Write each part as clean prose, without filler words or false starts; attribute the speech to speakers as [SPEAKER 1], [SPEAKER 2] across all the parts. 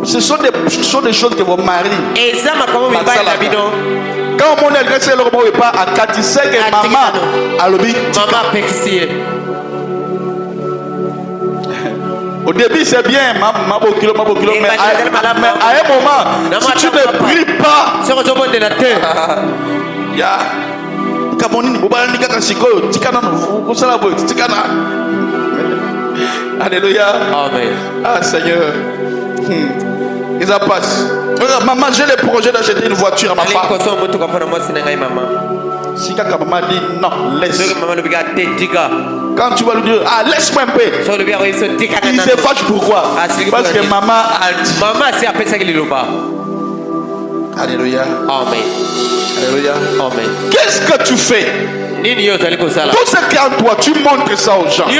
[SPEAKER 1] Ce sont des choses que vos maris. Quand on est resté le pas à Katissé et maman à l'obit. Au début c'est bien, ma bokilo, mais à un moment, si tu ne pries pas, ya, Kamonini, Bobalani Kakasiko, Tikana, Usalabo, Tikana. Alléluia. Amen. Ah Seigneur. Ils en passent. Maman, j'ai le projet d'acheter une voiture à ma femme. Si quelqu'un m'a dit non, laisse. Quand tu vas lui dire, ah laisse-moi un peu. Il se fâche pourquoi? Parce que maman a dit. Maman c'est après ça qu'il est là-bas. Alléluia. Amen. Alléluia. Amen. Qu'est-ce que tu fais? Tout ce qui est en toi, tu montres ça aux gens. Même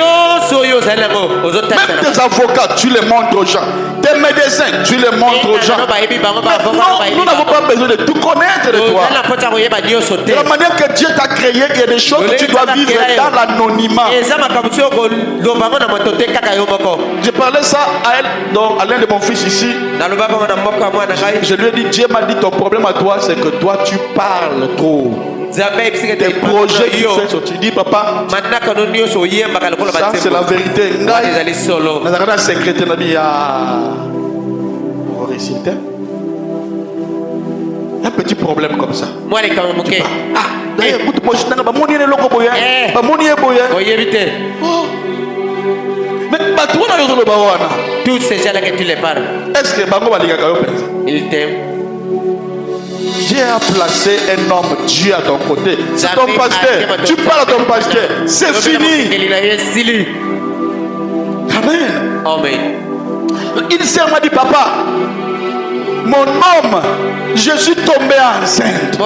[SPEAKER 1] tes avocats, tu les montres aux gens. Tes médecins, tu les montres aux gens. Non, nous n'avons pas besoin de tout connaître de toi. De la manière que Dieu t'a créé, il y a des choses que tu dois vivre dans l'anonymat. J'ai parlé ça à elle, donc à l'un de mon fils ici. Je lui ai dit, Dieu m'a dit, ton problème à toi, c'est que toi, tu parles trop. Des projets qui font sortir. Dis papa, ça c'est la vérité. Nous avons un secrétaire qui a un petit problème comme ça. Ah, d'ailleurs,
[SPEAKER 2] tous ces gens-là que tu les parles,
[SPEAKER 1] est-ce que
[SPEAKER 2] ils t'aiment?
[SPEAKER 1] Dieu a placé un homme, Dieu à ton côté. C'est ton pasteur. Tu parles à ton pasteur. C'est fini. Amen.
[SPEAKER 2] Amen.
[SPEAKER 1] Il s'est dit, papa, mon homme, je suis tombé enceinte.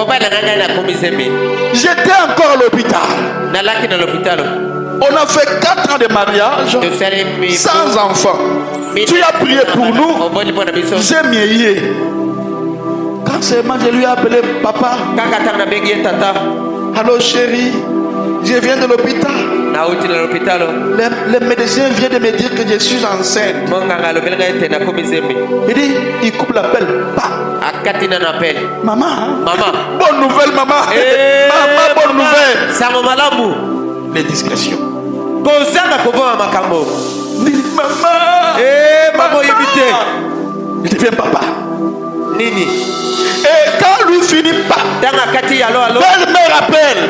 [SPEAKER 1] J'étais encore à l'hôpital. On a fait 4 ans de mariage sans enfant. Tu as prié pour nous. J'ai mié. Quand seulement je lui ai appelé papa. Allô chérie, je viens de l'hôpital. Le médecin vient de me dire que je suis enceinte. Il dit, il coupe l'appel. Maman, bonne nouvelle maman. Maman, bonne nouvelle. Les discrétions. Maman, il devient papa.
[SPEAKER 2] Nini.
[SPEAKER 1] Et quand lui finit pas, belle-mère appelle.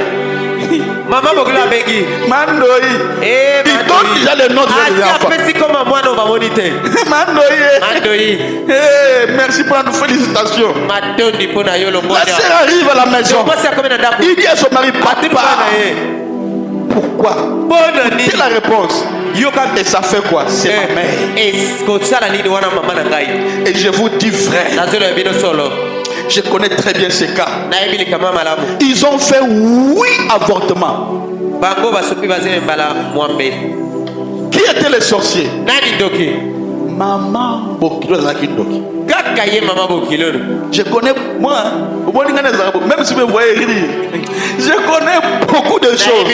[SPEAKER 2] Maman Bogula Begi.
[SPEAKER 1] Mandoi. Il donne déjà le nom de l'enfant. Mandoi. Merci pour nos félicitations. La sœur arrive à la maison. Il dit à son mari, papa, pourquoi? C'est la réponse. Et ça fait quoi? C'est ma mère. Et je vous dis vrai, je connais très bien ces cas. Ils ont fait 8 avortements. Qui étaient les sorciers? Maman Bokilo. Je connais, moi, même si vous voyez rire, je connais beaucoup de choses.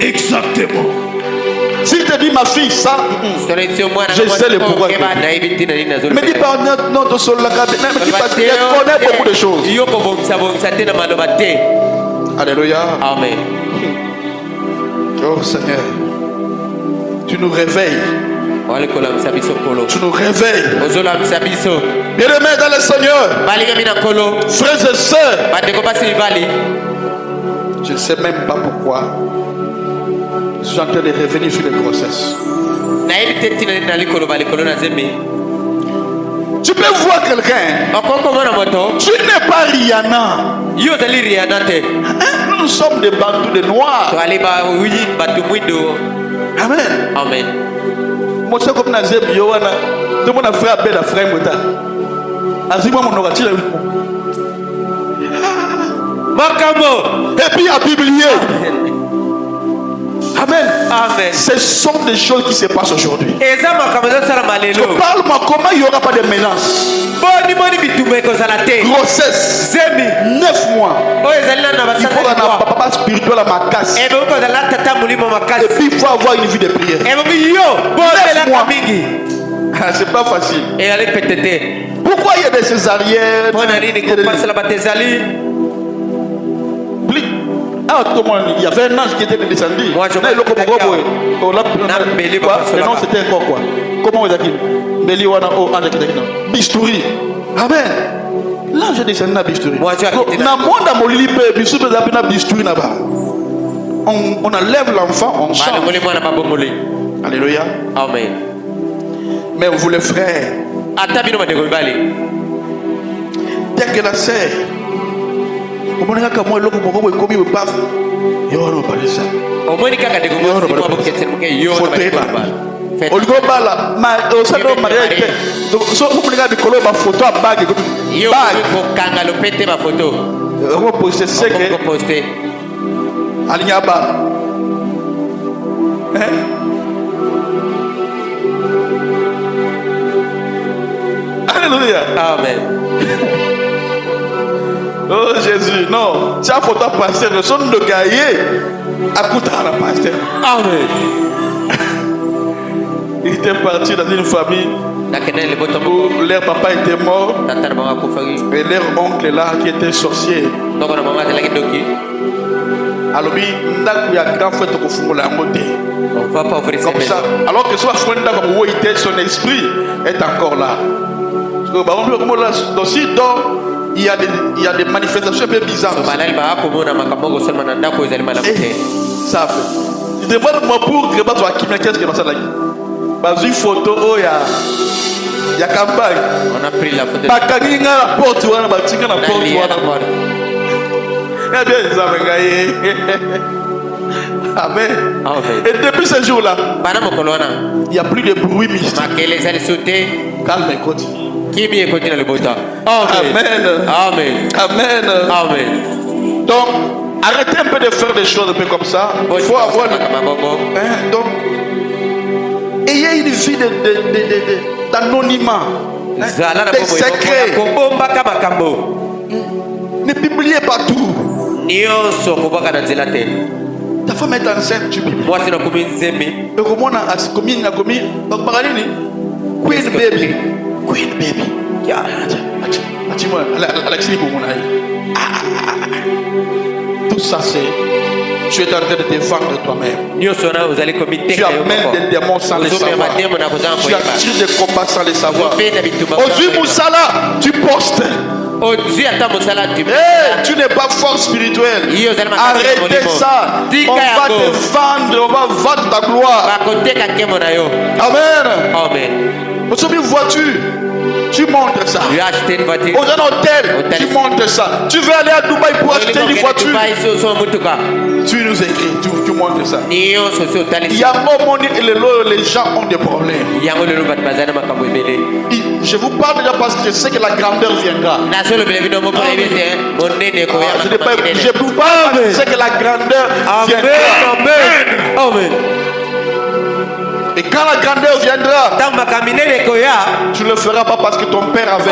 [SPEAKER 1] Exactement. Si te dis ma fille ça, je sais le pourquoi. Mais dis pas notre sol la je connais beaucoup de choses. Alléluia.
[SPEAKER 2] Amen.
[SPEAKER 1] Oh Seigneur, tu nous réveilles. Tu nous réveilles. Bien-aimés dans le Seigneur, frères et sœurs, je ne sais même pas pourquoi je suis en train de revenir sur les grossesses. Tu peux voir quelqu'un. Tu n'es pas Rihanna. Nous sommes des bantous de noirs. Amen.
[SPEAKER 2] Amen.
[SPEAKER 1] Moi, c'est comme Nazeb Yowana. Tout le monde a fait appel à frère Mota. Azima mon orati.
[SPEAKER 2] Makamo.
[SPEAKER 1] Et puis à publier. Amen. Amen. Ce sont des choses qui se passent aujourd'hui. Parle-moi comment il n'y aura pas de mélange. Grossesse. 9 mois. Il faut avoir un papa spirituel à ma casse. Et puis il faut avoir une vie de prière. 9 mois. C'est pas facile.
[SPEAKER 2] Et elle est pététée.
[SPEAKER 1] Pourquoi il y a des césariennes? Ah, il y avait un ange qui était descendu.
[SPEAKER 2] Moi, je
[SPEAKER 1] non, c'était encore quoi? Comment vous avez dit? Bistouri. Amen. L'ange est descendu à Bistouri. On enlève l'enfant, on chante. Alléluia.
[SPEAKER 2] Amen.
[SPEAKER 1] Mais vous les frères, dès que la sœur, on m'a dit que moi, l'homme, il commis au baf. Il y a un peu de ça. On lui dit bala, mais au sein de mariage, donc si vous regardez le colon, ma photo à bague, on va poster ce que Alignaba. Alléluia.
[SPEAKER 2] Amen.
[SPEAKER 1] Oh Jésus, non. C'est un photo pasteur. Le son de gaillé à côté à la pasteur.
[SPEAKER 2] Amen.
[SPEAKER 1] Il était parti dans une famille où leur papa était mort et leur oncle là qui était sorcier. Alors, il y a grand frère qui a fait comme ça. Alors que son esprit est encore là. Donc, si il y a des manifestations un peu bizarres. Ça fait. Il demande moi pour que qu'est-ce qu'il y a dans ça là. Une photo, il y a campagne.
[SPEAKER 2] On a pris la photo.
[SPEAKER 1] Amen. Et depuis ce jour-là, il n'y a plus de bruit mystique. Calme et continue. Amen.
[SPEAKER 2] Amen.
[SPEAKER 1] Amen.
[SPEAKER 2] Amen.
[SPEAKER 1] Donc, arrêtez un peu de faire des choses un peu comme ça. Il faut avoir. Donc, ayez une vie d'anonymat. Des secrets. Ne publiez pas tout. Ta femme est enceinte, tu publies. Et comment on a commis Queen baby. Queen baby. Tout ça, c'est. Tu es en train de te vendre toi-même. Tu amènes des démons sans les savoir. Tu attires des combats sans les savoir. Aujourd'hui, Moussala, tu postes. Tu n'es pas fort spirituel. Arrêtez ça. On va te vendre, on va vendre ta gloire. Amen. Aujourd'hui, une voiture, tu montes ça. Dans un hôtel, tu montes ça. Tu veux aller à Dubaï pour acheter une voiture. Tu nous écris, tu montes ça. Il y a un moment où les gens ont des problèmes. Je vous parle déjà parce que je sais que la grandeur viendra. Je vous parle parce que je sais que la grandeur viendra.
[SPEAKER 2] Amen.
[SPEAKER 1] Et quand la grandeur viendra, tu ne le feras pas parce que ton père avait.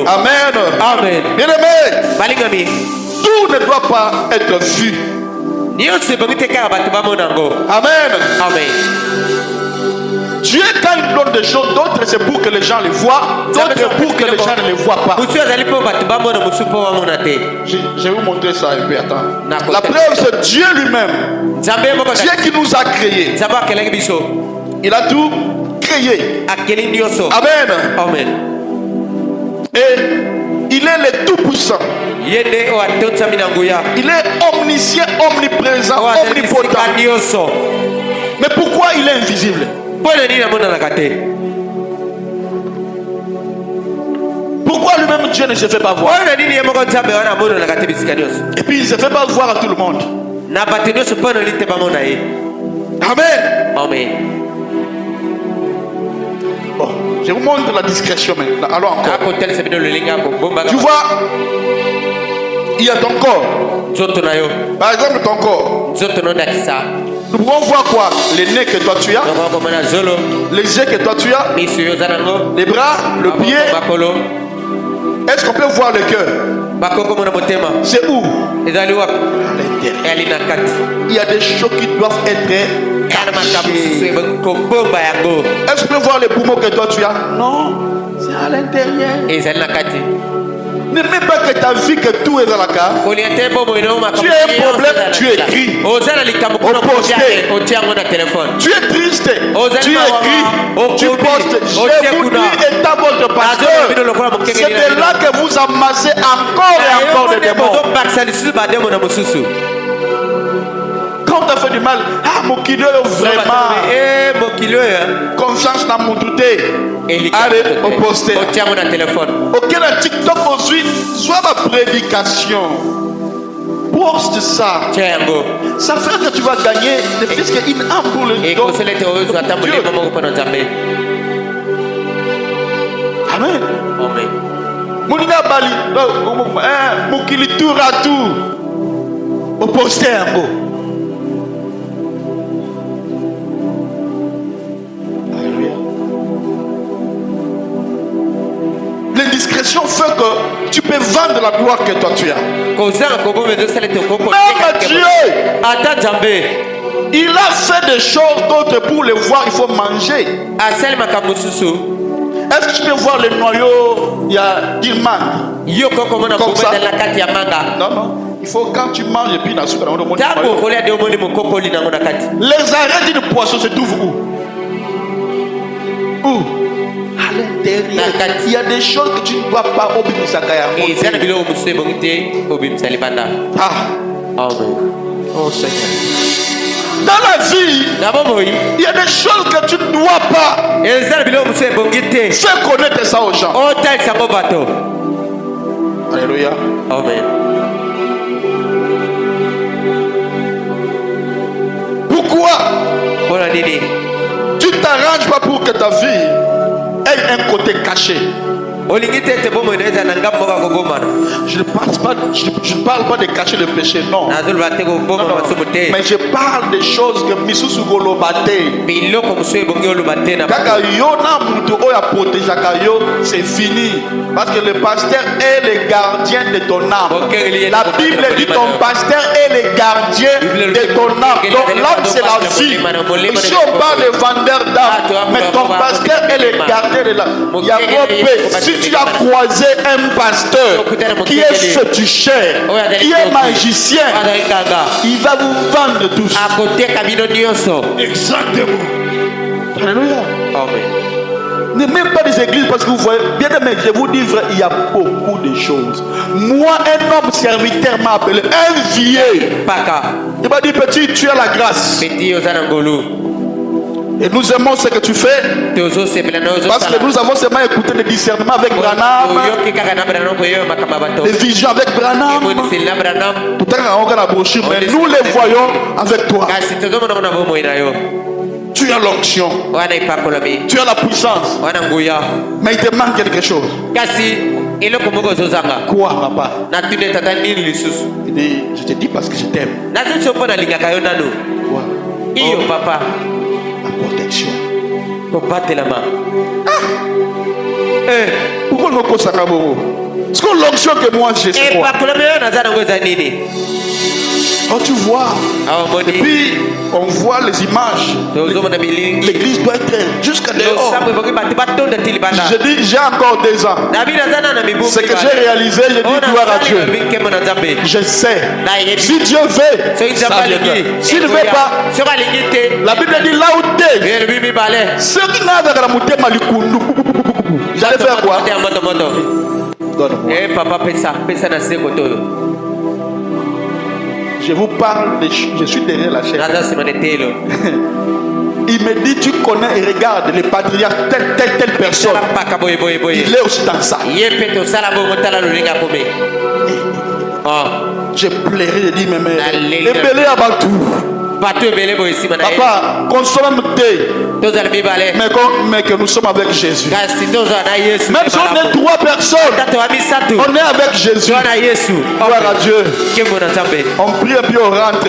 [SPEAKER 1] Amen.
[SPEAKER 2] Amen.
[SPEAKER 1] Bien-aimé, tout ne doit pas être vu. Amen.
[SPEAKER 2] Amen.
[SPEAKER 1] Dieu, quand il donne des choses, d'autres c'est pour que les gens les voient, d'autres pour que les gens ne les voient pas. Je vais vous montrer ça un peu. Attends. La preuve, c'est Dieu lui-même. Dieu qui nous a créés. Il a tout créé. Amen.
[SPEAKER 2] Amen.
[SPEAKER 1] Et il est le tout-puissant. Il est omniscient, omniprésent, omnipotent. Mais pourquoi il est invisible? Pourquoi lui-même Dieu ne se fait pas voir? Et puis il ne se fait pas voir à tout le monde. Amen.
[SPEAKER 2] Amen.
[SPEAKER 1] Bon, je vous montre la discrétion maintenant. Alors encore. Tu vois, il y a ton corps. Par exemple, ton corps. Nous pouvons voir quoi? Les nez que toi tu as, les yeux que toi tu as, les bras, le pied. Est-ce qu'on peut voir le cœur? C'est où? À l'intérieur. Il y a des choses qui doivent être cachées. Est-ce que tu peux voir les poumons que toi tu as? Non, c'est à l'intérieur. Ne mets pas que ta vie, que tout est dans la carte. Tu as un problème, tu écris. Au posté. Tu es triste, tu écris, tu postes. J'ai voulu état votre pasteur. C'est de là que vous amassez encore et encore des démons. Quand tu as fait du mal, mon kilo vraiment. Confiance dans mon douté. Allez, au posté. Ok, la TikTok aujourd'hui, soit ma prédication. Poste ça. Ça fait que tu vas gagner ne plus qu'une âme pour le don. Amen. Moulina Bali, Moukili tour à tout. Au posté un mot. L'indiscrétion fait que tu peux vendre la gloire que toi tu as. Même Dieu, il a fait des choses d'autres pour les voir, il faut manger. Est-ce que tu peux voir le noyau? Il y a du mangue. Comme ça. Non, non. Il faut quand tu manges et puis dans ce les arêtes du poisson se trouvent où? Où? À l'intérieur. Il y a des choses que tu ne dois pas obéir. Ah. Oh Seigneur. Dans la vie, il y a des choses que tu ne dois pas. Fais connaître ça aux gens. Alléluia.
[SPEAKER 2] Amen.
[SPEAKER 1] Pourquoi tu t'arranges pas pour que ta vie ait un côté caché? Je ne parle pas de cacher le péché, non. Mais je parle des choses que Misusu Golobate. C'est fini. Parce que le pasteur est le gardien de ton âme. La Bible dit ton pasteur est le gardien de ton âme. Donc l'âme c'est la vie. Ici on parle de vendeur d'âme. Mais ton pasteur est le gardien de l'âme. Si tu as croisé un pasteur qui est féticheur, qui est magicien, il va vous vendre tout ça. Exactement. Alléluia. Amen. Ne même pas des églises parce que vous voyez, bien aimé, je vous dis vrai, il y a beaucoup de choses. Moi, un homme serviteur m'a appelé, un vieil. Il m'a dit, petit, tu as la grâce. Et nous aimons ce que tu fais. Parce que nous avons seulement écouté le discernement avec Branham, les visions avec Branham. Mais nous les voyons avec toi. Tu as l'onction. Tu as la puissance. Mais il te manque quelque chose. Quoi, papa? Il dit, je te dis parce que je t'aime. Quoi? Oh, papa. La protection. Pourquoi le mot Sakaboro? Est-ce que l'onction que moi j'ai, c'est quoi? Oh, tu vois. Et puis, on voit les images. L'église doit être jusqu'à dehors. Je dis, j'ai encore 2 ans. Ce que j'ai réalisé, je dis gloire à Dieu. Je sais. Si Dieu veut, ça viendra. S'il ne veut pas, la Bible dit là où t'es. Ce qui n'a pas la montée malikundu. J'allais faire quoi? Je vous parle, je suis derrière la chaîne. Il me dit, tu connais et regarde les patriarches, telle personne. Il est aussi dans ça. Je plairais, je dis, mais belé à Batou. Papa, consomme thé. Mais que nous sommes avec Jésus. Même si on est 3 personnes, on est avec Jésus. Gloire à Dieu. On prie et puis on rentre.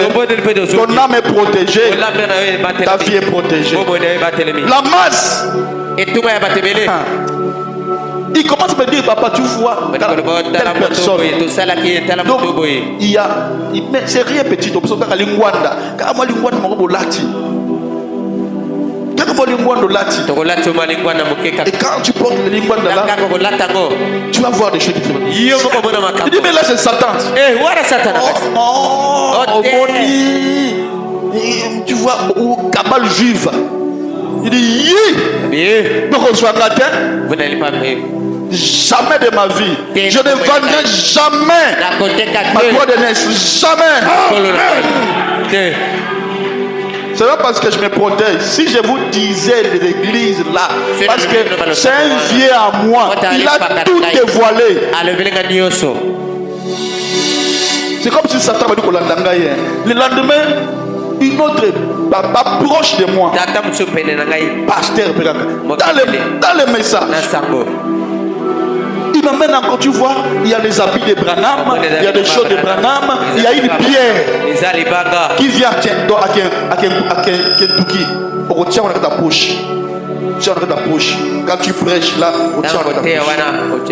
[SPEAKER 1] Ton âme est protégée. Ta vie est protégée. La masse. Il commence à me dire, papa, tu vois, telle personne. Donc, il y a, c'est rien petit. Et quand tu portes le lingwanda là, tu vas voir des choses qui te vont. Il dit, mais là c'est Satan. Tu vois, au cabal juive. Il dit, donc on soit latin.
[SPEAKER 2] Vous n'allez pas me...
[SPEAKER 1] Jamais de ma vie. Je ne vendrai jamais ma croix de naissance. Jamais. C'est pas parce que je me protège. Si je vous disais de l'église là, parce que c'est un vieux à moi, il a tout dévoilé. C'est comme si Satan m'a dit qu'on l'a dangayé. Le lendemain, une autre papa proche de moi, pasteur, dans les messages, il m'amène encore, tu vois, il y a des habits de Branham, il y a des choses de Branham, il y a une pierre qui vient à Kentucky. On tient ta poche. Quand tu prêches là, on tient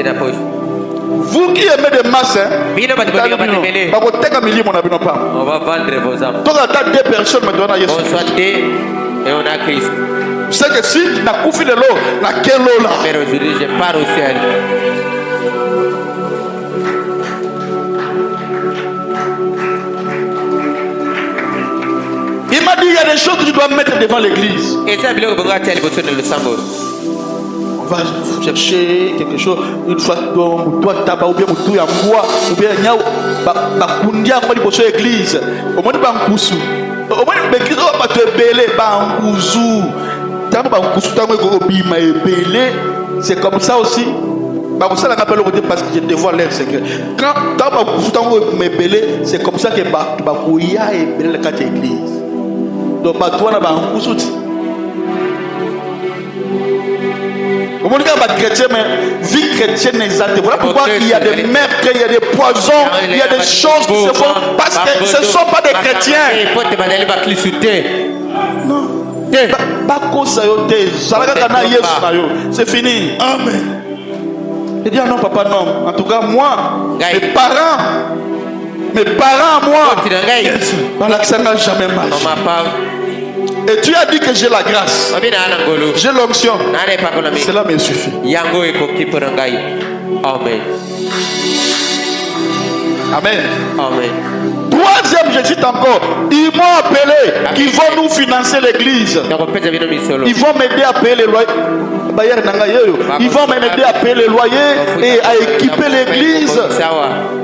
[SPEAKER 1] ta poche. Vous qui aimez des masses,
[SPEAKER 2] on va vendre vos âmes.
[SPEAKER 1] Donc, il y a deux personnes maintenant.
[SPEAKER 2] On soit deux et on a Christ.
[SPEAKER 1] C'est que si na koufi de l'eau, na quelle eau là?
[SPEAKER 2] Mais aujourd'hui, je pars au ciel.
[SPEAKER 1] Il m'a dit il y a des choses que tu dois mettre devant l'église.
[SPEAKER 2] Et ça,
[SPEAKER 1] on va chercher quelque chose une fois toi tabac ou bien tout ya moi ou bien nyao ba kundia kwa liboso église. Au moins ba nkusu. Au moins l'église va te belé ba nkusu. C'est comme ça aussi. Parce que je te vois l'air secret. Quand c'est comme ça que tu vas l'église. Donc, toi, tu vas chrétien, mais vie chrétienne exacte. Voilà pourquoi il y a des meurtres, il y a des poisons, il y a des choses qui se font parce que ce ne sont pas des chrétiens. Non. C'est fini. Amen. Il dit non papa non. En tout cas moi, mes parents, moi, jamais marché. Et tu as dit que j'ai la grâce, j'ai l'onction. Cela me suffit.
[SPEAKER 2] Amen.
[SPEAKER 1] Amen.
[SPEAKER 2] Amen.
[SPEAKER 1] Troisième, je cite encore, ils m'ont appelé, qu'ils vont nous financer l'église. Ils vont m'aider à payer les loyers. Ils vont m'aider à payer les loyers et à équiper l'église.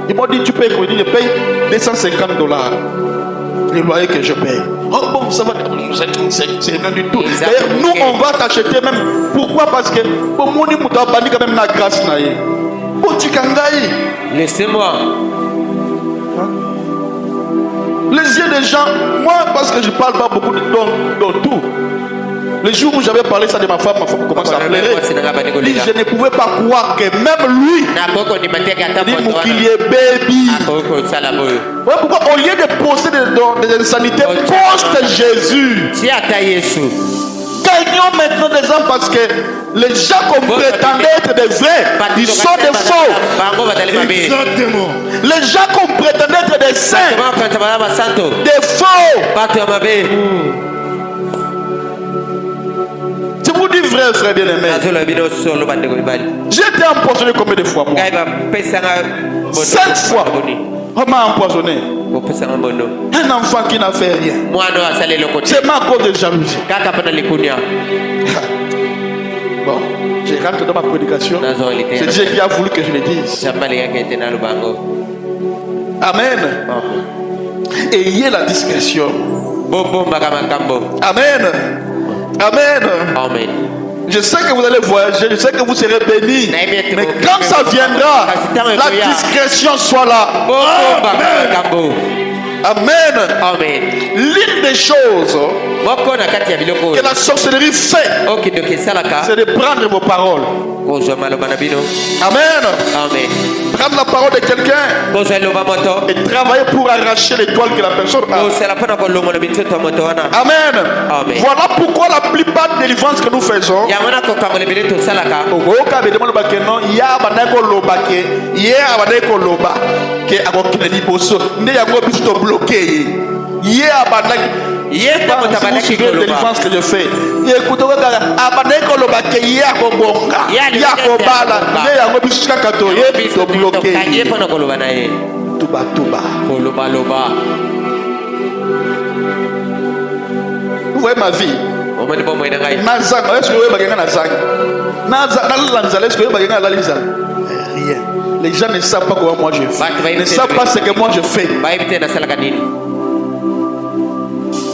[SPEAKER 1] Ils m'ont dit, tu payes combien? Je paye $250. Les loyers que je paye. Oh bon, ça va, c'est rien du tout. D'ailleurs, nous, on va t'acheter même. Pourquoi? Parce que pour moi, nous avons quand même la grâce.
[SPEAKER 2] Laissez-moi.
[SPEAKER 1] Les yeux des gens, moi, parce que je ne parle pas beaucoup dans tout. Le jour où j'avais parlé ça de ma femme commence à pleurer. Je ne pouvais pas croire que même lui, il est baby. Ouais, pourquoi au lieu de poster des insanités, poste Jésus. Gagnons maintenant des gens parce que les gens qu'on prétendait être des vrais, ils sont des faux. Exactement. Les gens qu'on prétendait être des saints, des faux. Je vous dis vrai, frère bien-aimé. J'ai été empoisonné combien de fois moi? 5 fois. On m'a empoisonné. Un enfant qui n'a fait rien. C'est ma cause de jalousie. Bon, je rentre dans ma prédication. C'est Dieu qui a voulu que je le dise. Amen. Ayez la discrétion. Amen. Amen.
[SPEAKER 2] Amen.
[SPEAKER 1] Je sais que vous allez voyager, je sais que vous serez bénis. Mais quand ça viendra, la discrétion soit là. Amen. Amen. Amen. L'une des choses que la sorcellerie fait, c'est de prendre vos paroles. Amen. Amen. Prendre la parole de quelqu'un et travailler pour arracher l'étoile que la personne a. Amen. Amen. Voilà pourquoi la plupart des délivrances que nous faisons, C'est une délivrance que je fais. Écoutez, vous voyez ma vie. Rien. Les gens ne savent pas comment moi je fais. Ils ne savent pas ce que moi je fais.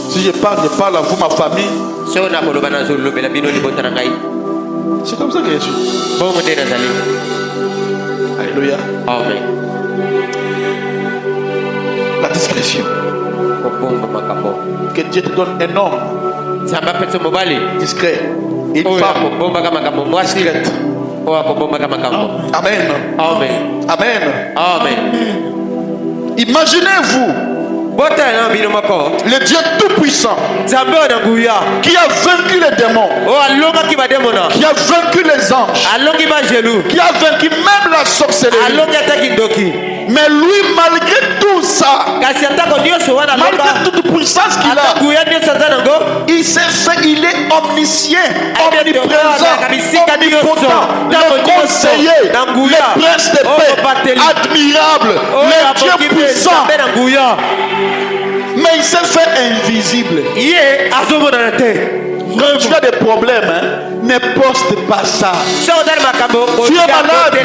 [SPEAKER 1] Si je parle à vous, ma famille. C'est comme ça que je suis. Alléluia.
[SPEAKER 2] Amen.
[SPEAKER 1] La discrétion. Que Dieu te donne un homme discret. Une femme discrète. Amen.
[SPEAKER 2] Amen.
[SPEAKER 1] Amen.
[SPEAKER 2] Amen.
[SPEAKER 1] Imaginez-vous le Dieu tout-puissant qui a vaincu les démons, qui a vaincu les anges, qui a vaincu même la sorcellerie. Mais lui, malgré tout ça, malgré toute puissance qu'il a, il s'est fait, il est omniscient, omniprésent, omnipotent, le conseiller, le prince de paix, admirable, le Dieu puissant. Mais il s'est fait invisible. Quand tu as des problèmes, hein, ne poste pas ça. Tu es malade.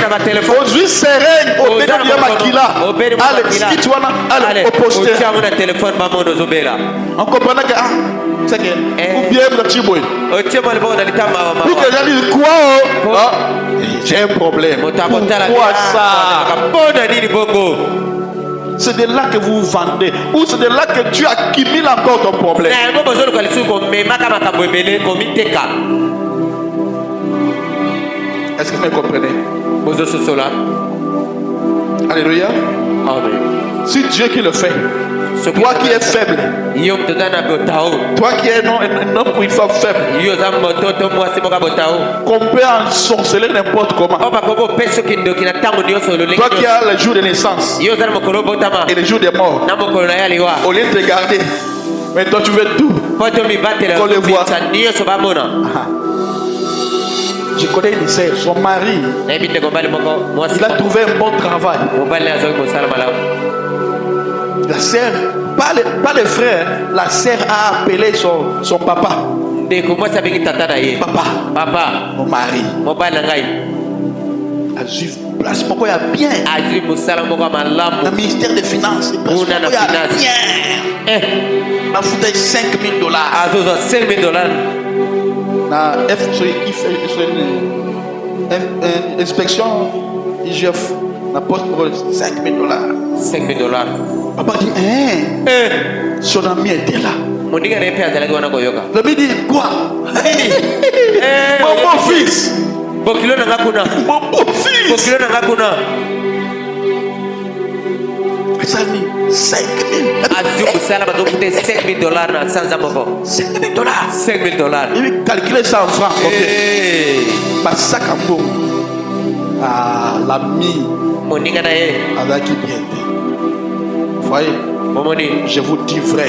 [SPEAKER 1] Aujourd'hui, serein. Au bénédicat Makila. Allez, si tu vas allez, au poster. On comprend que c'est que ou bien le chiboy. Pour que les gens disent quoi? J'ai un problème. Pourquoi ça? C'est de là que vous vendez. Ou c'est de là que tu accumules encore ton problème. Est-ce que vous me comprenez? Alléluia.
[SPEAKER 2] Amen.
[SPEAKER 1] C'est Dieu qui le fait. Toi qui es faible, toi qui es un homme ou une femme faible, qu'on peut ensorceler n'importe comment. Toi qui as le jour de naissance et le jour des morts, au lieu de te garder, mais toi tu veux tout qu'on le voit. Je connais une sœur, son mari, il a trouvé un bon travail. La sœur, pas les frères, la sœur a appelé son papa. Papa, mon mari. A eu place, pourquoi il y a bien. Le ministère des Finances, il y a bien. Il m'a foutu $5,000. Inspection IGF, la poste pour $5,000. Papa dit, son ami était là. Le midi dit, quoi? Mon beau-fils. Mon beau-fils. Ça a mis $5,000. Il calculait ça en francs. Ok. Pas ça comme l'ami. Avec qui bien. Vous voyez? Je vous dis vrai.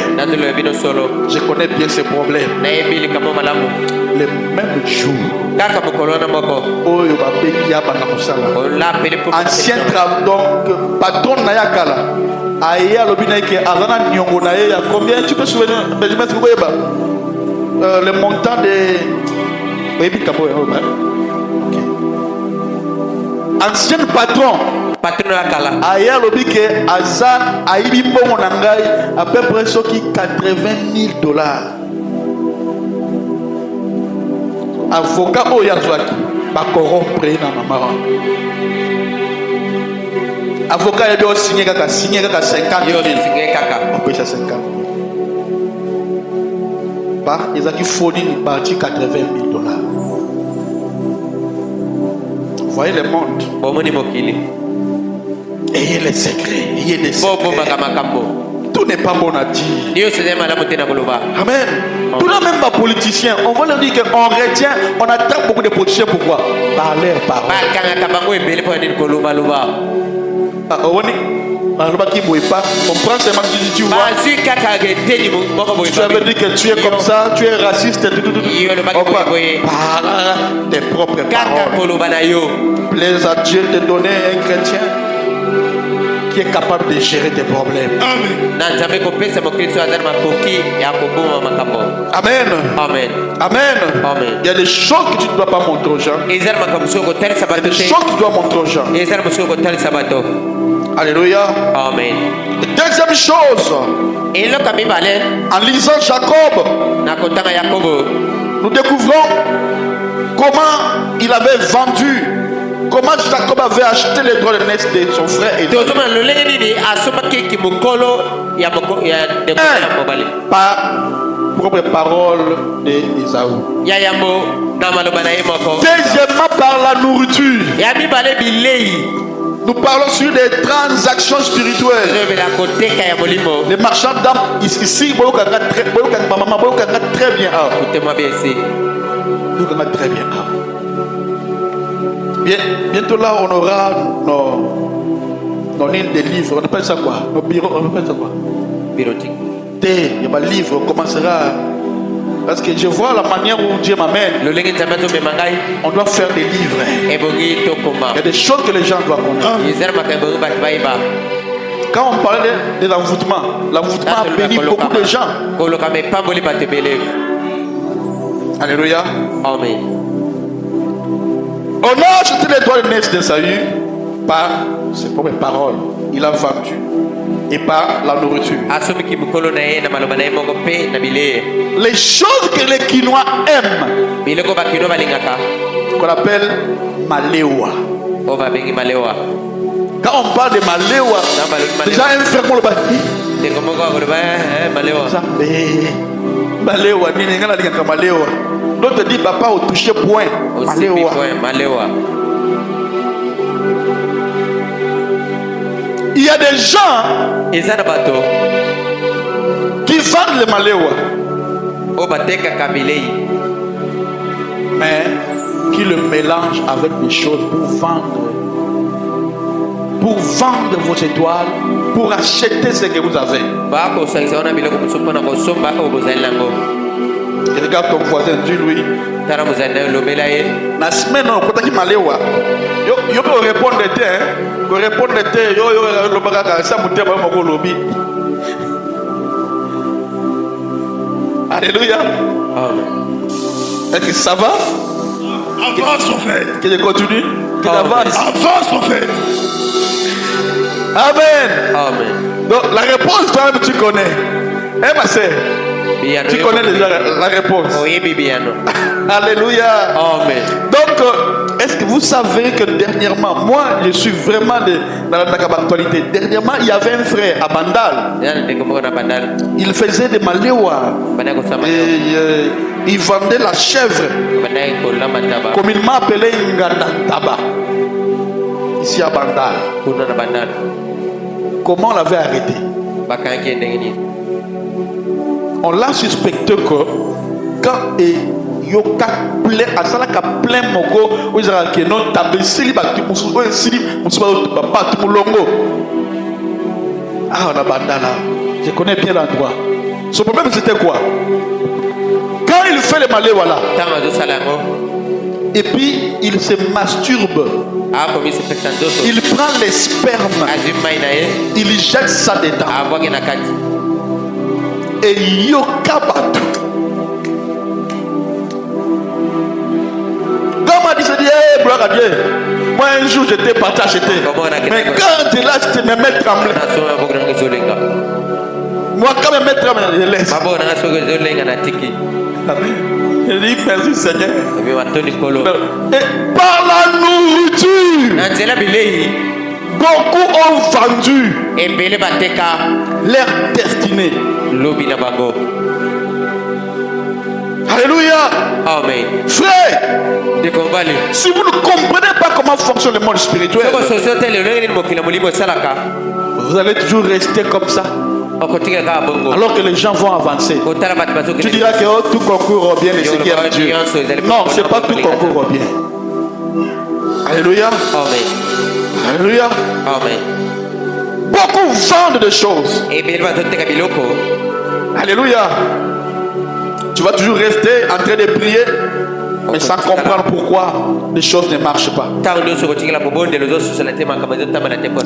[SPEAKER 1] Je connais bien ces problèmes. Le même jour. Ancien travail, donc patron Nayakala. Aïe, Azana Nyongo Naye, combien tu peux souvenir le montant de. Ancien patron. Aya lobi que Azan aibi bongo nangai à peu près ce qui $80,000. Avocat oyazwaki ba corrompre na mama. Avocat ya doit signer kaka 50 000. On peut ça 50 000. Bah, ils ont qui fourni une partie $80,000. Vous voyez le monde. Ayez les secrets, ayez les secrets. Tout n'est pas bon à dire. Amen. Tout là même pas politiciens. On va leur dire qu'on retient, on attend beaucoup de politiciens. Pourquoi? Par leur parole. On prend seulement que tu vois. Ça veut dire que tu es comme ça, tu es raciste. Tes propres paroles. Plaise à Dieu de donner un chrétien qui est capable de gérer tes problèmes. Amen. Amen.
[SPEAKER 2] Amen.
[SPEAKER 1] Amen.
[SPEAKER 2] Amen.
[SPEAKER 1] Il y a des choses que tu ne dois pas montrer aux gens. Il y a des choses que tu dois montrer aux gens. Alléluia.
[SPEAKER 2] Amen.
[SPEAKER 1] Deuxième chose, en lisant Jacob, nous découvrons comment il avait vendu, comment Jacob avait acheté les droits de naissance de son frère et par propre parole d'Ésaü. Deuxièmement, par la nourriture. Nous parlons sur des transactions spirituelles. Les marchands d'âmes ici, très bien.
[SPEAKER 2] Écoutez-moi bien ici.
[SPEAKER 1] Très bien. Bientôt là, on aura nos lignes de livres. On appelle ça quoi? Nos bureaux, on appelle ça quoi?
[SPEAKER 2] Bureautique.
[SPEAKER 1] Il y a un livre, on commencera. Parce que je vois la manière où Dieu m'amène. On doit faire des livres. Il y a des choses que les gens doivent connaître. Quand on parlait de l'envoûtement a béni beaucoup de gens. Alléluia.
[SPEAKER 2] Amen.
[SPEAKER 1] On a acheté les droits de naissance d'Ésaü par ses propres paroles. Il a vendu. Et par la nourriture. Les choses que les Quinois aiment, qu'on appelle Malewa. Quand on parle de Malewa, déjà un frère pour le bâti. Malewa. D'autres disent papa au touché point. Malewa. Il y a des gens qui vendent le Malewa, mais qui le mélangent avec des choses pour vendre vos étoiles, pour acheter ce que vous avez. Et regarde ton voisin, dis-lui. La semaine, on peut dire Malewa. Yo peux répondre de thé, yo le bagage ça monter pas mon lobby. Alléluia. Est-ce que ça va?
[SPEAKER 3] Avance en fait.
[SPEAKER 1] Que je continue? Que j'avance?
[SPEAKER 3] Avance en fait.
[SPEAKER 1] Amen.
[SPEAKER 2] Amen.
[SPEAKER 1] Donc la réponse toi-même tu connais. Eh ma sœur, tu connais déjà la réponse.
[SPEAKER 2] Oui, Bibiano.
[SPEAKER 1] Alléluia.
[SPEAKER 2] Amen.
[SPEAKER 1] Donc, est-ce que vous savez que dernièrement, moi, je suis vraiment dans la actualité. Dernièrement, il y avait un frère à Bandal. Il faisait des Malewa. Et il vendait la chèvre. Communément appelé Nganda Taba. Ici à Bandal. Comment on l'avait arrêté? On l'a suspecté que quand yoka plein asalaka plein moko ozara ke non tabesili ba musu o sili musu ba tout mulongo. Ah on a Bandala. Je connais bien l'endroit. Son problème c'était quoi? Quand il fait le Malewa là, et puis il se masturbe. Il prend les spermes. Il jette ça dedans. Et yoka batou. Comme a dit, c'est dit, hey, gloire à Dieu. Moi un jour j'étais parti acheter. Mais quand tu es là, je te me mets trembler. Moi quand me mets trembler, je laisse. Je dis merci Seigneur. Et par la nourriture, beaucoup ont vendu leur destinée. Alléluia.
[SPEAKER 2] Amen.
[SPEAKER 1] Frère, si vous ne comprenez pas comment fonctionne le monde spirituel, vous allez toujours rester comme ça. Alors que les gens vont avancer. Tu diras que oh, tout concourt au bien et ce qui est Dieu. Non, ce n'est pas tout concourt au bien. Alléluia.
[SPEAKER 2] Amen.
[SPEAKER 1] Alléluia.
[SPEAKER 2] Amen.
[SPEAKER 1] Beaucoup vendent des choses. Alléluia. Tu vas toujours rester en train de prier, mais sans comprendre pourquoi les choses ne marchent pas.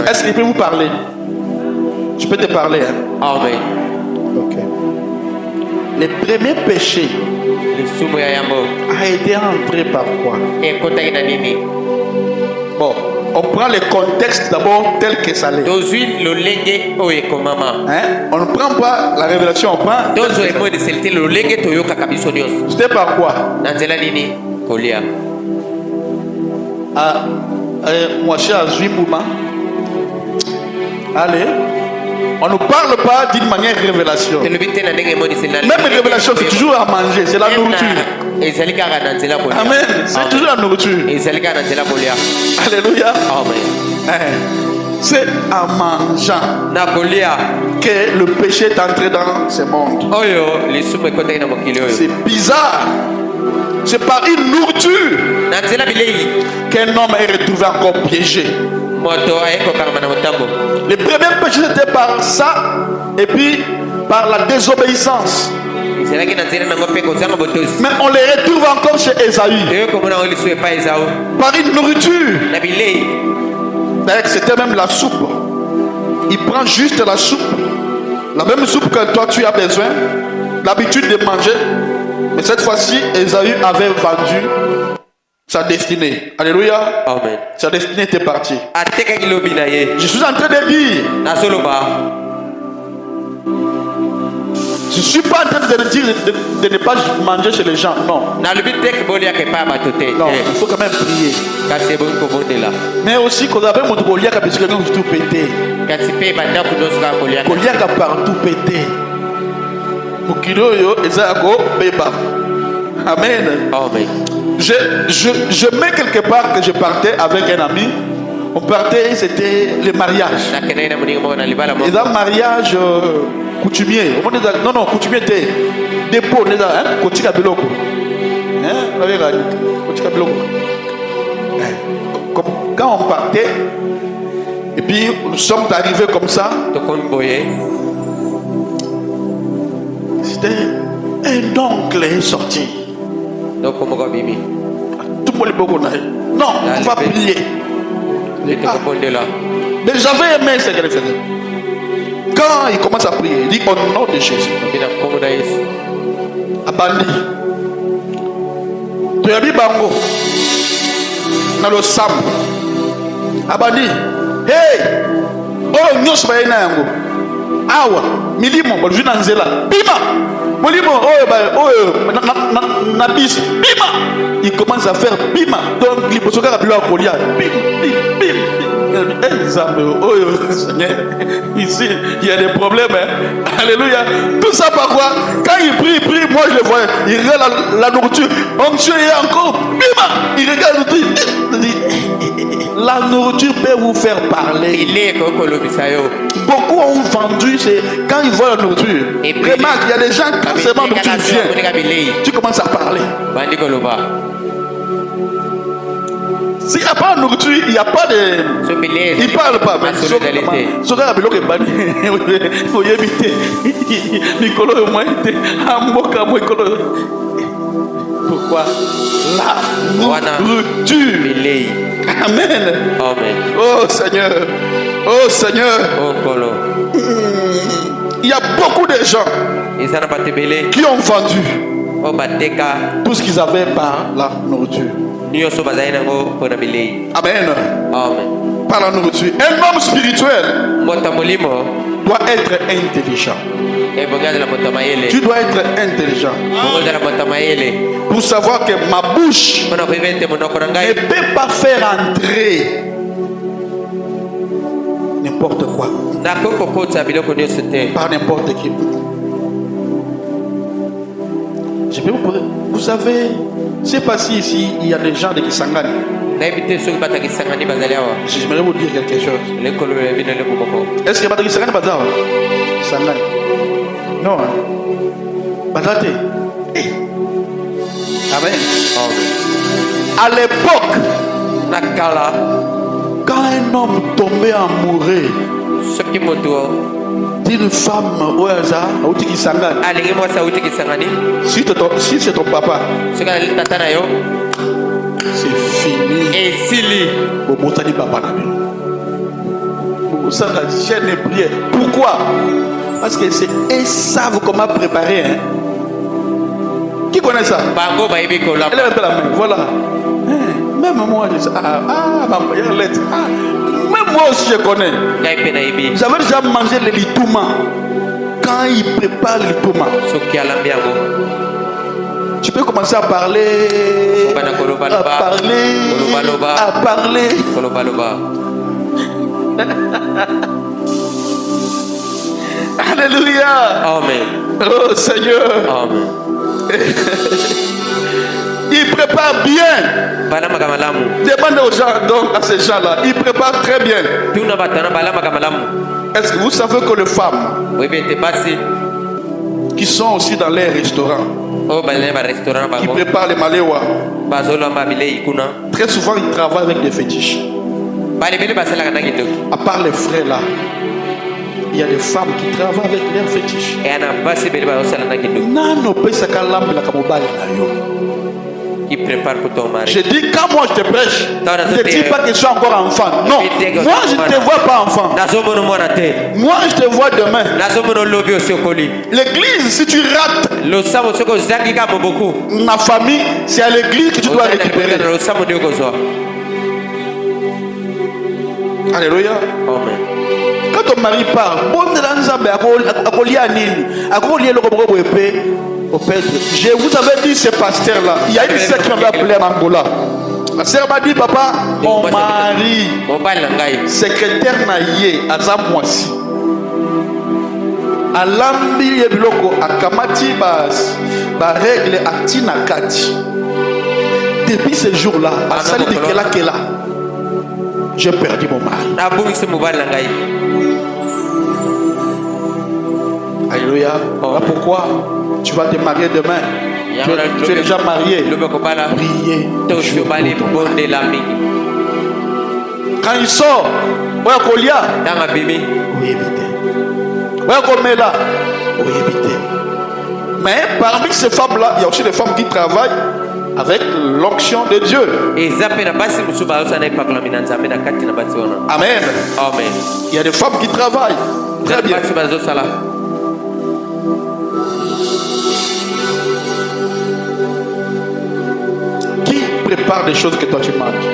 [SPEAKER 1] Est-ce qu'il peut vous parler? Je peux te parler. Hein?
[SPEAKER 2] Amen.
[SPEAKER 1] Ok. Les premiers péchés a été entré par quoi? Bon, on prend le contexte d'abord tel que ça l'est. Hein? On ne prend pas la révélation, on prend. C'était par quoi? Moi, cher Azouimouma. Allez. On ne parle pas d'une manière révélation. Même révélation, c'est toujours à manger, c'est la nourriture. Amen. C'est toujours la nourriture. Alléluia. C'est en mangeant que le péché est entré dans ce monde. C'est bizarre. C'est par une nourriture qu'un homme est retrouvé encore piégé. Les premiers péchés étaient par ça et puis par la désobéissance. Mais on les retrouve encore chez Ésaü. Par une nourriture. D'ailleurs, c'était même la soupe. Il prend juste la soupe. La même soupe que toi tu as besoin. L'habitude de manger. Mais cette fois-ci, Ésaü avait vendu sa destinée. Alléluia.
[SPEAKER 2] Amen.
[SPEAKER 1] Sa destinée était partie. Je suis en train de dire. Je ne suis pas en train de dire de ne pas manger chez les gens. Non. Non, il faut quand même prier. Mais aussi, quand on a mon collier, quand on tout pété. Collier partout pété. Amen.
[SPEAKER 2] Amen.
[SPEAKER 1] Je mets quelque part que je partais avec un ami. On partait, c'était le mariage. Et dans le mariage coutumier. Non, coutumier était dépôt. Quand on partait, et puis nous sommes arrivés comme ça. C'était un oncle sorti.
[SPEAKER 2] Tout le monde
[SPEAKER 1] non, on va prier. Mais j'avais aimé ce qu'elle faisait. Quand il commence à prier, il dit au nom de Jésus. Abandi. Tu as mis bango. Dans le sam. Abandi. Hey! Oh, nous sommes là. Awa. Milimo. Bonjour Nanzela. Bima. Molimo. Oh, Nabis. Bima. Il commence à faire bima. Donc, il faut se faire appeler à Kolia. Bim, bim, bim. Ici, il y a des problèmes. Hein? Alléluia. Tout ça par quoi? Quand il prie, moi je le vois. Il regarde la nourriture. Onction est encore. Bima. Il regarde tout. La nourriture peut vous faire parler. Beaucoup ont vendu, c'est quand ils voient la nourriture. Remarque, il y a des gens, quand c'est bon, tu viens, tu commences à parler. S'il n'y a pas de nourriture, il n'y a pas de. Il ne parle pas. Mais il faut éviter. Pourquoi? La nourriture. Amen. Oh Seigneur. Oh Seigneur. Il y a beaucoup de gens qui ont vendu tout ce qu'ils avaient par la nourriture. Amen. Par la nourriture. Un homme spirituel doit être intelligent. Tu dois être intelligent pour savoir que ma bouche ne peut pas faire entrer n'importe quoi par n'importe qui. Je peux vous poser. Vous savez, c'est pas si ici il y a des gens de Kisangani. J'aimerais vous dire quelque chose. Est-ce qu'il y a pas de Kisangani Bazar? Kisangani. Non. Bazate. Amen. À l'époque, quand un homme tombait amoureux,
[SPEAKER 2] soki moto
[SPEAKER 1] d'une femme au hasard,
[SPEAKER 2] alingi mwasi auti kisangani
[SPEAKER 1] si c'est ton papa,
[SPEAKER 2] soki alali tata na yo
[SPEAKER 1] c'est fini.
[SPEAKER 2] esili
[SPEAKER 1] Bobotani papa na bien. Ça la chaîne et prière. Pourquoi? Parce que c'est ils savent comment préparer. Hein? Qui connaît ça?
[SPEAKER 2] bango bayebi kolamba.
[SPEAKER 1] Elle est la main. Voilà. Même moi, je sais. Il y a une lettre. Même moi aussi, je connais. J'avais déjà mangé le litouma. Quand ils préparent le litouma, tu peux commencer à parler. À parler. Alléluia.
[SPEAKER 2] Amen.
[SPEAKER 1] Oh Seigneur.
[SPEAKER 2] Amen.
[SPEAKER 1] Il prépare bien. Demandez aux gens, donc à ces gens-là, ils préparent très bien. Est-ce que vous savez que les femmes qui sont aussi dans les restaurants, qui préparent les maléwa, très souvent ils travaillent avec des fétiches. À part les frères là, il y a des femmes qui travaillent avec leurs fétiches.
[SPEAKER 2] Qui prépare pour ton mari.
[SPEAKER 1] Je dis, quand moi je te prêche, je ne dis pas que je suis encore enfant. Non, moi je ne te vois pas enfant. Moi je te vois demain. L'église, si tu rates ma famille, c'est à l'église que tu dois récupérer. Alléluia.
[SPEAKER 2] Amen.
[SPEAKER 1] Quand ton mari part, je vous avais dit ce pasteur là, il y a une sœur qui m'avait appelé en Angola. La sœur m'a dit, papa, mon mari, secrétaire naïe, Azamwasi, Alambi Yebiloko, Akamati ba règle Atina Kati. Depuis ce jour là, à Sali de Kela, j'ai perdu mon mari. Alléluia. Voilà pourquoi tu vas te marier demain. Tu es déjà marié. Priez. Quand il sort, mais parmi ces femmes-là, il y a aussi des femmes qui travaillent avec l'onction de Dieu. Amen.
[SPEAKER 2] Amen.
[SPEAKER 1] Il y a des femmes qui travaillent. Très bien. Qui prépare des choses que toi tu manges?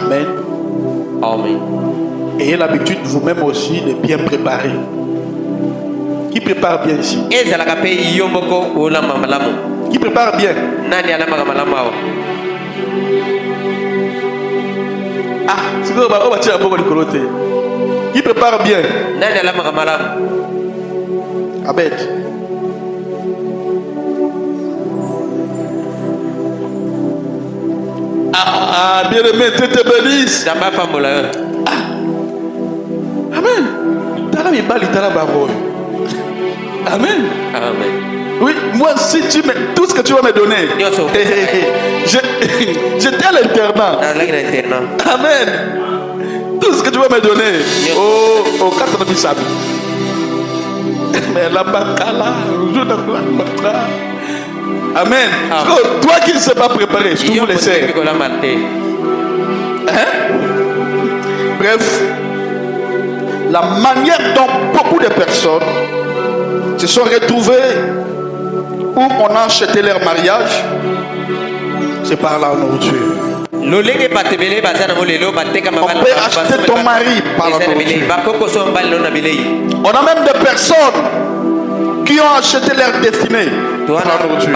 [SPEAKER 1] Amen.
[SPEAKER 2] Amen.
[SPEAKER 1] Ayez l'habitude vous-même aussi de bien préparer. Qui prépare bien ici? Qui prépare bien? Ah, c'est quoi? On va tirer un peu de côté. Qui prépare bien? Abed. Bien aimé, Dieu te bénisse. Amen. Amen.
[SPEAKER 2] Amen.
[SPEAKER 1] Oui, moi si tu mets tout ce que tu vas me donner, j'étais à l'internat. Amen. Tout ce que tu vas me donner. Oh, 4 bisabi. Mais la bacala, amen. Oh, toi qui ne sais pas préparer, je vous laisse. Hein? Bref, la manière dont beaucoup de personnes se sont retrouvées où on a acheté leur mariage, c'est par la nourriture. On peut acheter ton mari par la nourriture. On a même des personnes qui ont acheté leur destinée par la nourriture.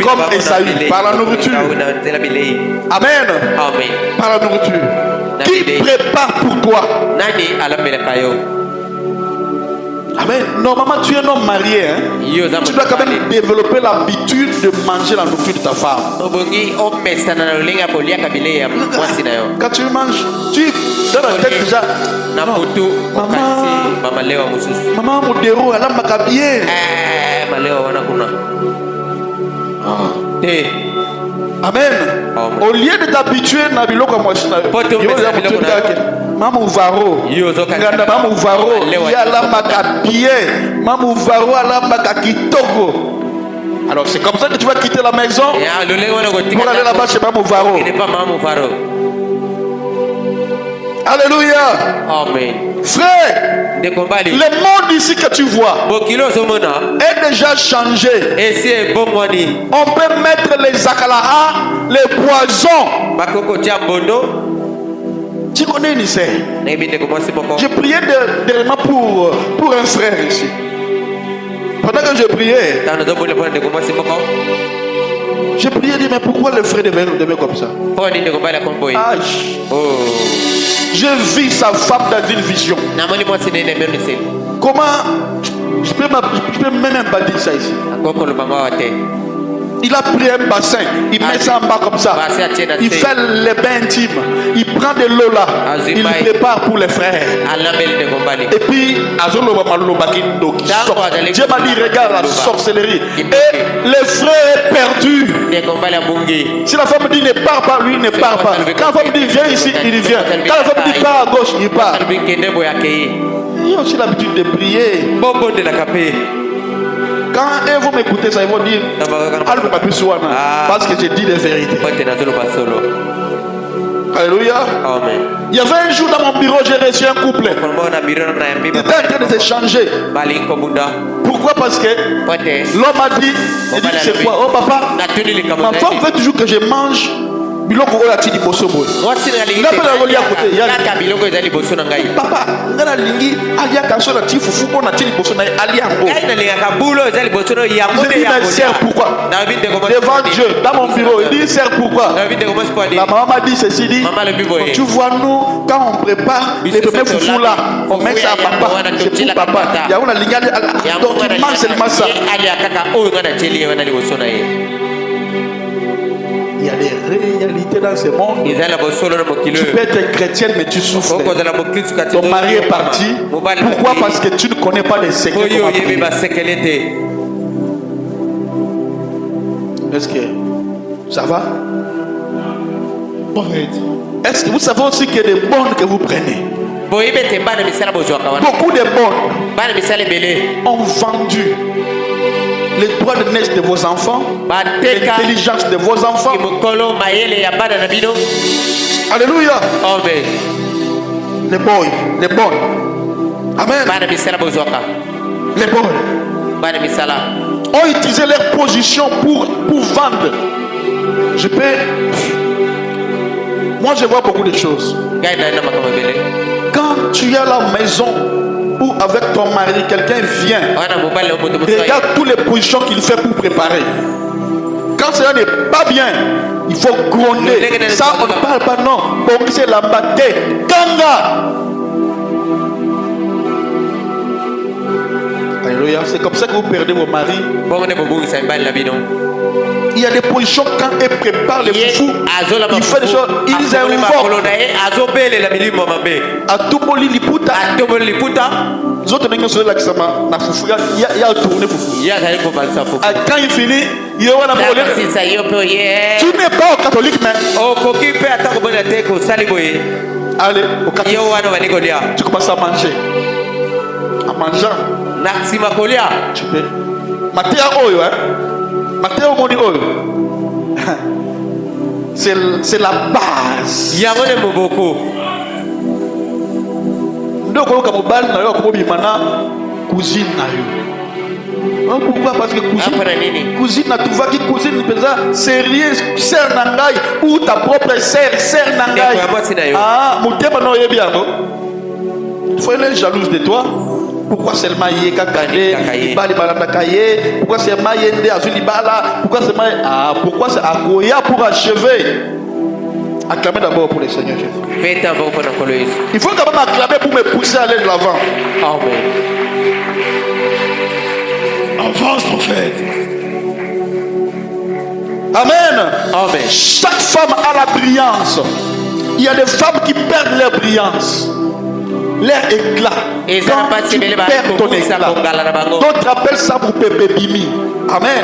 [SPEAKER 1] Comme Esaü, par la nourriture. Amen. Par la nourriture. Qui prépare pour toi? Amen. Normalement, tu es un homme marié. Hein? Tu dois quand même développer l'habitude de manger la nourriture de ta femme. Quand tu manges, tu dans la tête déjà. Maman, mon déro, elle a ma bien. Amen.
[SPEAKER 2] Amen.
[SPEAKER 1] Au lieu de t'habituer à biloko moi Mamu Varo, nganda Mamu Varo, yala makapie, Mamu Varo ala makakitoko. Alors c'est comme ça que tu vas quitter la maison pour aller là-bas chez Mamu Varo. Alléluia.
[SPEAKER 2] Amen.
[SPEAKER 1] Frère, le monde ici que tu vois est déjà changé. On peut mettre les akalaha, les poisons. Tu connais une sœur. J'ai prié dernièrement pour un frère ici. Pendant que je priais, j'ai prié, dit, mais pourquoi le frère devait comme ça? Ah, je vis sa femme dans une vision. Comment je peux même pas dire ça ici. Il a pris un bassin, il met ça en bas comme ça. Il fait les bains intimes. Il prend de l'eau là. Il prépare pour les frères. Et puis, Dieu m'a dit, regarde la sorcellerie. Et le frère est perdu. Si la femme dit ne pars pas, lui ne part pas. Quand la femme dit viens ici, il vient. Quand la femme dit pars à gauche, il part. Il a aussi l'habitude de prier. Quand ils vont m'écouter ça, ils vont dire parce que j'ai dit les vérités. Alléluia.
[SPEAKER 2] Amen.
[SPEAKER 1] Il y avait un jour dans mon bureau, j'ai reçu un couple. Ils étaient en train de s'échanger. Pourquoi? Parce que l'homme a dit, il dit c'est quoi? Oh papa, ma femme veut toujours que je mange. Biloko oya tidi boso boy. Papa, ngana lingi alia kanso na tifu fuko na tidi boso na alia ngo. Pourquoi? Devant Dieu, dans mon bureau, il dit sert pourquoi? La maman m'a dit ceci, dit, tu vois nous, quand on prépare les premiers foufous là, on met ça à papa, c'est pour papa. Il y a une ligne, donc il mange seulement ça. Il y a des réalités dans ce monde. Tu peux être chrétienne mais tu souffres. Ton mari est parti. Pourquoi? Parce que tu ne connais pas les secrets. Est-ce que ça va? Est-ce que vous savez aussi qu'il y a des bonnes que vous prenez? Beaucoup de bonnes ont vendu les droits de naissance de vos enfants, l'intelligence de vos enfants. Alléluia.
[SPEAKER 2] Amen.
[SPEAKER 1] Les boys, les bonnes. Amen. Les bonnes ont utilisé leur position pour vendre. Moi je vois beaucoup de choses. Quand tu es à la maison ou avec ton mari, quelqu'un vient, regarde toutes les positions qu'il fait pour préparer. Quand cela n'est pas bien, il faut gronder. Ça, on ne parle pas, non. Bon, c'est la bataille. Kanga. Alléluia. C'est comme ça que vous perdez vos maris. Il y a des positions quand ils préparent les foufous. Il fait des choses. Ils invoquent. À tout boli liputa. Les autres n'ont pas qui na foufou. Il y a tourné foufou. Quand il finit, il y a un problème. Tu n'es pas au catholique, mais. Allez, au catholique. Tu commences à manger. En mangeant. Tu peux. Matéa oyo, hein. Matéo moni oyo. C'est la base. Donc on mobile na yo ko bimana cousine na yo. Pourquoi? Parce que cousine na tu vas qui cousine pesa sérieux sœur nangai ou ta propre sœur nangai. Ah, mutema no yebi yango. Il faut être jalouse de toi. Pourquoi seulement Yeka Kade, Ibali Balatakaye, pourquoi seulement Yende Azulibala, pourquoi seulement. Ah, pourquoi c'est Agoya pour achever? Acclamez d'abord pour le Seigneur Jésus. Il faut quand même acclamer pour me pousser à aller de l'avant.
[SPEAKER 2] Amen.
[SPEAKER 3] Avance, prophète.
[SPEAKER 1] Amen.
[SPEAKER 2] Amen.
[SPEAKER 1] Chaque femme a la brillance. Il y a des femmes qui perdent leur brillance, leur éclat. Quand tu perds ton éclat, d'autres appellent ça pour Pépé Bimi. Amen.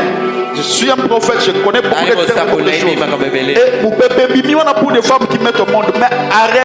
[SPEAKER 1] Je suis un prophète, je connais beaucoup de termes, beaucoup de choses. Et mon bébé, pour des femmes qui mettent au monde, mais arrête.